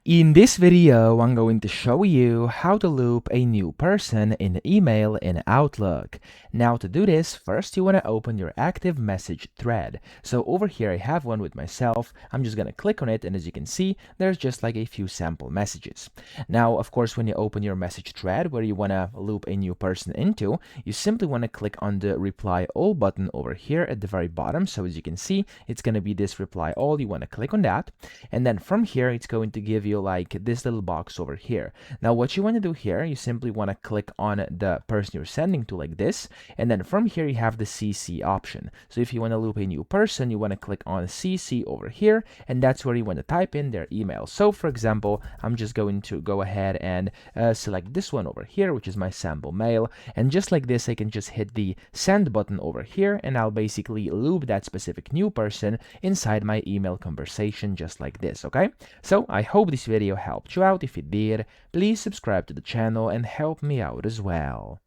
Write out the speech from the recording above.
In this video, I'm going to show you how to loop a new person in email in Outlook. Now to do this, first you want to open your active message thread. So over here I have one with myself. I'm just going to click on it, and as you can see, there's just like a few sample messages. Now, of course, when you open your message thread where you want to loop a new person into, you simply want to click on the reply all button over here at the very bottom. So as you can see, it's going to be this reply all. You want to click on that, and then from here it's going to give you like this little box over here. Now what you want to do here, you simply want to click on the person you're sending to like this, and then from here you have the CC option. So if you want to loop a new person, you want to click on CC over here, and that's where you want to type in their email. So for example, I'm just going to go ahead and select this one over here, which is my sample mail, and just like this I can just hit the send button over here, and I'll basically loop that specific new person inside my email conversation just like this. Okay, so I hope this video helped you out. If it did, please subscribe to the channel and help me out as well.